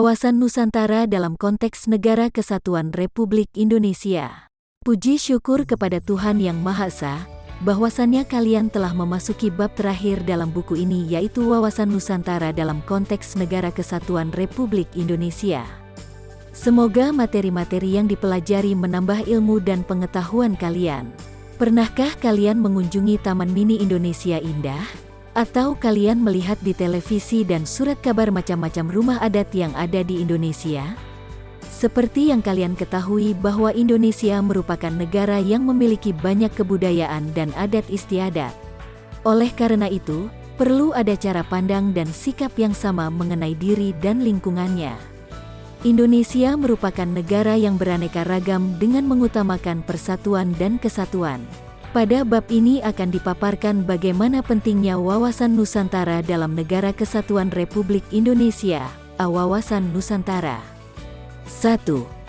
Wawasan Nusantara dalam konteks Negara Kesatuan Republik Indonesia. Puji syukur kepada Tuhan Yang Maha Esa, bahwasannya kalian telah memasuki bab terakhir dalam buku ini, yaitu Wawasan Nusantara dalam konteks Negara Kesatuan Republik Indonesia. Semoga materi-materi yang dipelajari menambah ilmu dan pengetahuan kalian. Pernahkah kalian mengunjungi Taman Mini Indonesia Indah? Atau kalian melihat di televisi dan surat kabar macam-macam rumah adat yang ada di Indonesia? Seperti yang kalian ketahui bahwa Indonesia merupakan negara yang memiliki banyak kebudayaan dan adat istiadat. Oleh karena itu, perlu ada cara pandang dan sikap yang sama mengenai diri dan lingkungannya. Indonesia merupakan negara yang beraneka ragam dengan mengutamakan persatuan dan kesatuan. Pada bab ini akan dipaparkan bagaimana pentingnya wawasan Nusantara dalam Negara Kesatuan Republik Indonesia. Wawasan Nusantara. 1.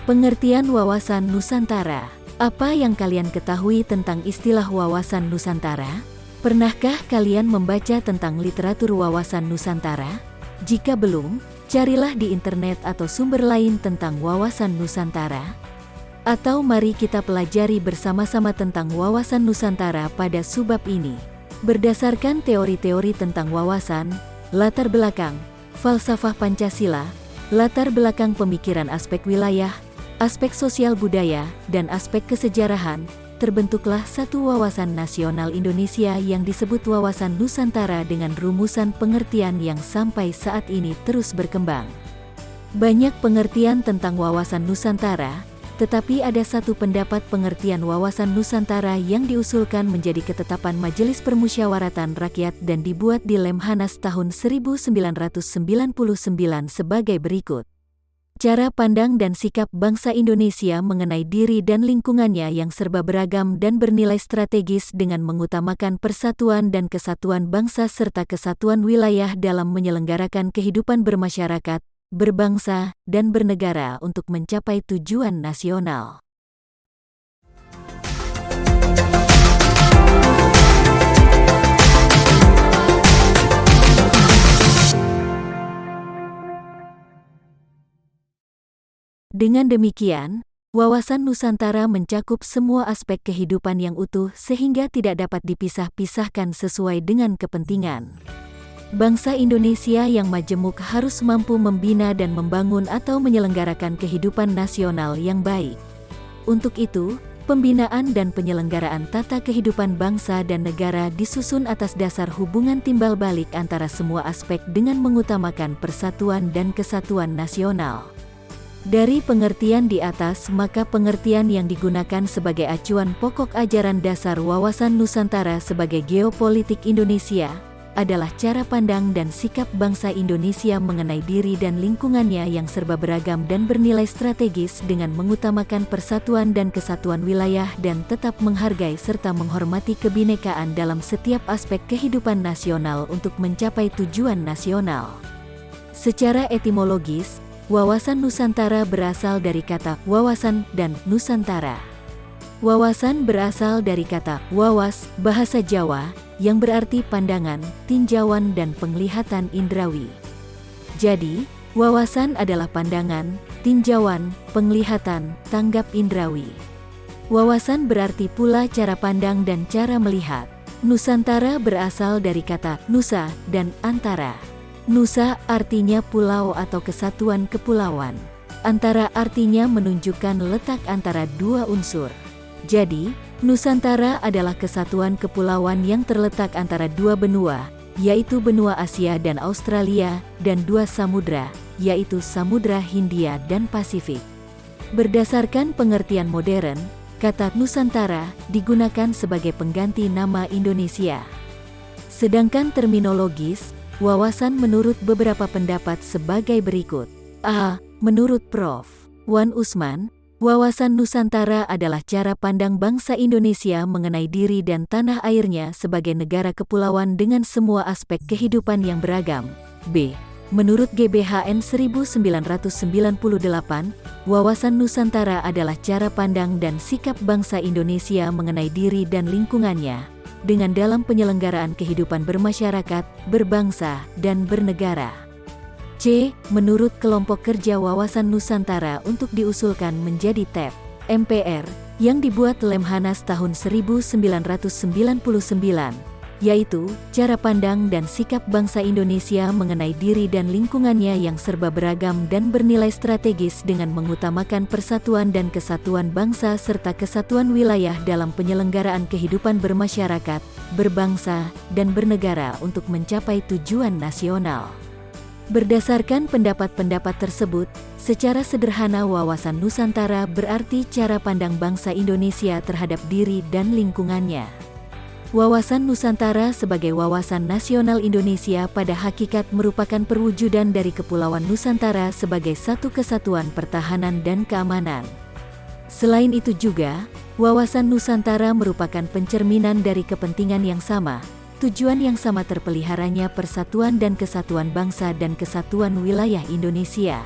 Pengertian wawasan Nusantara. Apa yang kalian ketahui tentang istilah wawasan Nusantara? Pernahkah kalian membaca tentang literatur wawasan Nusantara? Jika belum, carilah di internet atau sumber lain tentang wawasan Nusantara. Atau mari kita pelajari bersama-sama tentang wawasan Nusantara pada subbab ini. Berdasarkan teori-teori tentang wawasan, latar belakang, falsafah Pancasila, latar belakang pemikiran aspek wilayah, aspek sosial budaya, dan aspek kesejarahan, terbentuklah satu wawasan nasional Indonesia yang disebut wawasan Nusantara dengan rumusan pengertian yang sampai saat ini terus berkembang. Banyak pengertian tentang wawasan Nusantara, tetapi ada satu pendapat pengertian wawasan Nusantara yang diusulkan menjadi ketetapan Majelis Permusyawaratan Rakyat dan dibuat di Lemhanas tahun 1999 sebagai berikut. Cara pandang dan sikap bangsa Indonesia mengenai diri dan lingkungannya yang serba beragam dan bernilai strategis dengan mengutamakan persatuan dan kesatuan bangsa serta kesatuan wilayah dalam menyelenggarakan kehidupan bermasyarakat, berbangsa, dan bernegara untuk mencapai tujuan nasional. Dengan demikian, wawasan Nusantara mencakup semua aspek kehidupan yang utuh sehingga tidak dapat dipisah-pisahkan sesuai dengan kepentingan. Bangsa Indonesia yang majemuk harus mampu membina dan membangun atau menyelenggarakan kehidupan nasional yang baik. Untuk itu, pembinaan dan penyelenggaraan tata kehidupan bangsa dan negara disusun atas dasar hubungan timbal balik antara semua aspek dengan mengutamakan persatuan dan kesatuan nasional. Dari pengertian di atas, maka pengertian yang digunakan sebagai acuan pokok ajaran dasar wawasan Nusantara sebagai geopolitik Indonesia adalah cara pandang dan sikap bangsa Indonesia mengenai diri dan lingkungannya yang serba beragam dan bernilai strategis dengan mengutamakan persatuan dan kesatuan wilayah dan tetap menghargai serta menghormati kebinekaan dalam setiap aspek kehidupan nasional untuk mencapai tujuan nasional. Secara etimologis, wawasan Nusantara berasal dari kata wawasan dan Nusantara. Wawasan berasal dari kata wawas, bahasa Jawa, yang berarti pandangan, tinjauan dan penglihatan indrawi. Jadi, wawasan adalah pandangan, tinjauan, penglihatan, tanggap indrawi. Wawasan berarti pula cara pandang dan cara melihat. Nusantara berasal dari kata nusa dan antara. Nusa artinya pulau atau kesatuan kepulauan. Antara artinya menunjukkan letak antara dua unsur. Jadi, Nusantara adalah kesatuan kepulauan yang terletak antara dua benua, yaitu benua Asia dan Australia, dan dua samudra, yaitu Samudra Hindia dan Pasifik. Berdasarkan pengertian modern, kata Nusantara digunakan sebagai pengganti nama Indonesia. Sedangkan terminologis, wawasan menurut beberapa pendapat sebagai berikut. A. Menurut Prof. Wan Usman, wawasan Nusantara adalah cara pandang bangsa Indonesia mengenai diri dan tanah airnya sebagai negara kepulauan dengan semua aspek kehidupan yang beragam. B. Menurut GBHN 1998, wawasan Nusantara adalah cara pandang dan sikap bangsa Indonesia mengenai diri dan lingkungannya, dengan dalam penyelenggaraan kehidupan bermasyarakat, berbangsa, dan bernegara. C. Menurut kelompok kerja Wawasan Nusantara untuk diusulkan menjadi TEP MPR, yang dibuat Lemhanas tahun 1999, yaitu cara pandang dan sikap bangsa Indonesia mengenai diri dan lingkungannya yang serba beragam dan bernilai strategis dengan mengutamakan persatuan dan kesatuan bangsa serta kesatuan wilayah dalam penyelenggaraan kehidupan bermasyarakat, berbangsa, dan bernegara untuk mencapai tujuan nasional. Berdasarkan pendapat-pendapat tersebut, secara sederhana Wawasan Nusantara berarti cara pandang bangsa Indonesia terhadap diri dan lingkungannya. Wawasan Nusantara sebagai wawasan nasional Indonesia pada hakikat merupakan perwujudan dari Kepulauan Nusantara sebagai satu kesatuan pertahanan dan keamanan. Selain itu juga, Wawasan Nusantara merupakan pencerminan dari kepentingan yang sama, tujuan yang sama terpeliharanya persatuan dan kesatuan bangsa dan kesatuan wilayah Indonesia.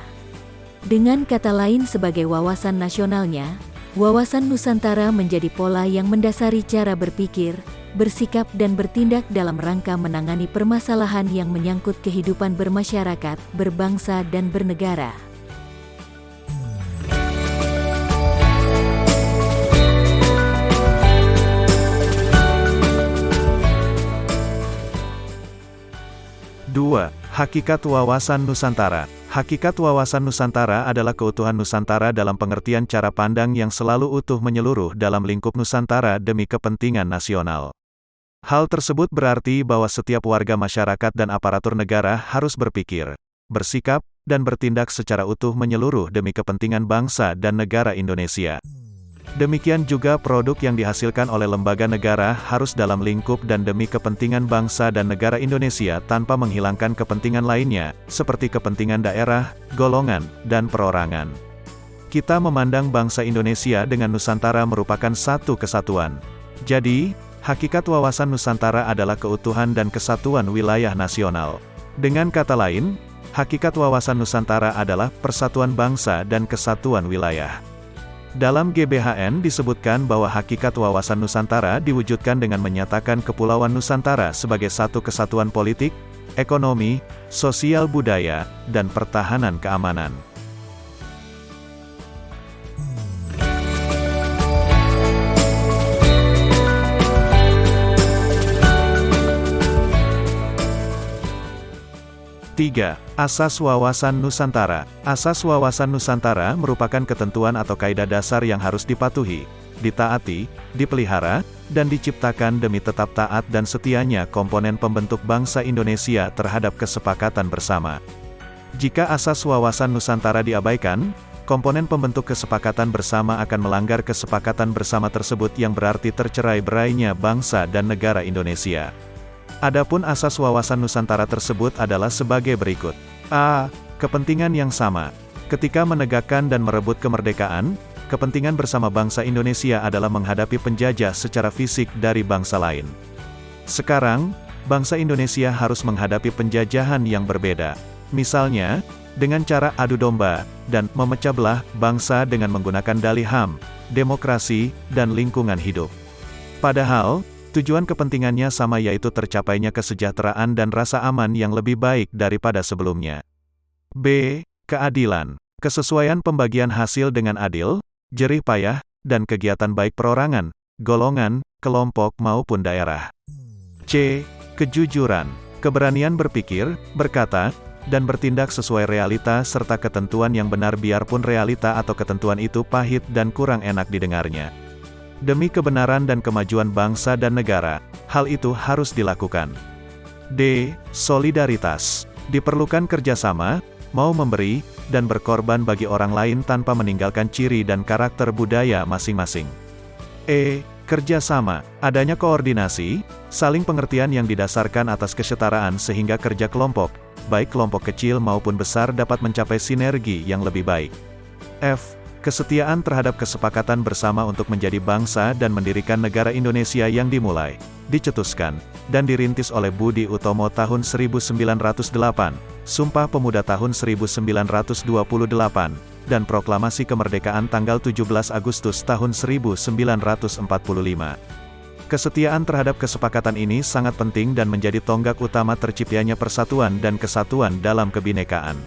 Dengan kata lain sebagai wawasan nasionalnya, Wawasan Nusantara menjadi pola yang mendasari cara berpikir, bersikap dan bertindak dalam rangka menangani permasalahan yang menyangkut kehidupan bermasyarakat, berbangsa dan bernegara. Hakikat Wawasan Nusantara. Hakikat Wawasan Nusantara adalah keutuhan Nusantara dalam pengertian cara pandang yang selalu utuh menyeluruh dalam lingkup Nusantara demi kepentingan nasional. Hal tersebut berarti bahwa setiap warga masyarakat dan aparatur negara harus berpikir, bersikap, dan bertindak secara utuh menyeluruh demi kepentingan bangsa dan negara Indonesia. Demikian juga produk yang dihasilkan oleh lembaga negara harus dalam lingkup dan demi kepentingan bangsa dan negara Indonesia tanpa menghilangkan kepentingan lainnya, seperti kepentingan daerah, golongan, dan perorangan. Kita memandang bangsa Indonesia dengan Nusantara merupakan satu kesatuan. Jadi, hakikat Wawasan Nusantara adalah keutuhan dan kesatuan wilayah nasional. Dengan kata lain, hakikat Wawasan Nusantara adalah persatuan bangsa dan kesatuan wilayah. Dalam GBHN disebutkan bahwa hakikat Wawasan Nusantara diwujudkan dengan menyatakan Kepulauan Nusantara sebagai satu kesatuan politik, ekonomi, sosial budaya, dan pertahanan keamanan. Asas Wawasan Nusantara. Asas Wawasan Nusantara merupakan ketentuan atau kaidah dasar yang harus dipatuhi, ditaati, dipelihara, dan diciptakan demi tetap taat dan setianya komponen pembentuk bangsa Indonesia terhadap kesepakatan bersama. Jika asas Wawasan Nusantara diabaikan, komponen pembentuk kesepakatan bersama akan melanggar kesepakatan bersama tersebut yang berarti tercerai-berainya bangsa dan negara Indonesia. Adapun asas Wawasan Nusantara tersebut adalah sebagai berikut. A. Kepentingan yang sama. Ketika menegakkan dan merebut kemerdekaan, kepentingan bersama bangsa Indonesia adalah menghadapi penjajah secara fisik dari bangsa lain. Sekarang, bangsa Indonesia harus menghadapi penjajahan yang berbeda. Misalnya, dengan cara adu domba, dan memecah belah bangsa dengan menggunakan dalih HAM, demokrasi, dan lingkungan hidup. Padahal, tujuan kepentingannya sama yaitu tercapainya kesejahteraan dan rasa aman yang lebih baik daripada sebelumnya. B. Keadilan. Kesesuaian pembagian hasil dengan adil, jerih payah, dan kegiatan baik perorangan, golongan, kelompok maupun daerah. C. Kejujuran. Keberanian berpikir, berkata, dan bertindak sesuai realita serta ketentuan yang benar biarpun realita atau ketentuan itu pahit dan kurang enak didengarnya. Demi kebenaran dan kemajuan bangsa dan negara, hal itu harus dilakukan. D. Solidaritas. Diperlukan kerjasama, mau memberi, dan berkorban bagi orang lain tanpa meninggalkan ciri dan karakter budaya masing-masing. E. Kerjasama. Adanya koordinasi, saling pengertian yang didasarkan atas kesetaraan sehingga kerja kelompok, baik kelompok kecil maupun besar dapat mencapai sinergi yang lebih baik. F. Kesetiaan terhadap kesepakatan bersama untuk menjadi bangsa dan mendirikan negara Indonesia yang dimulai, dicetuskan, dan dirintis oleh Budi Utomo tahun 1908, Sumpah Pemuda tahun 1928, dan Proklamasi Kemerdekaan tanggal 17 Agustus tahun 1945. Kesetiaan terhadap kesepakatan ini sangat penting dan menjadi tonggak utama terciptanya persatuan dan kesatuan dalam kebinekaan.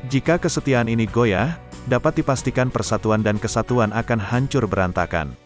Jika kesetiaan ini goyah, dapat dipastikan persatuan dan kesatuan akan hancur berantakan.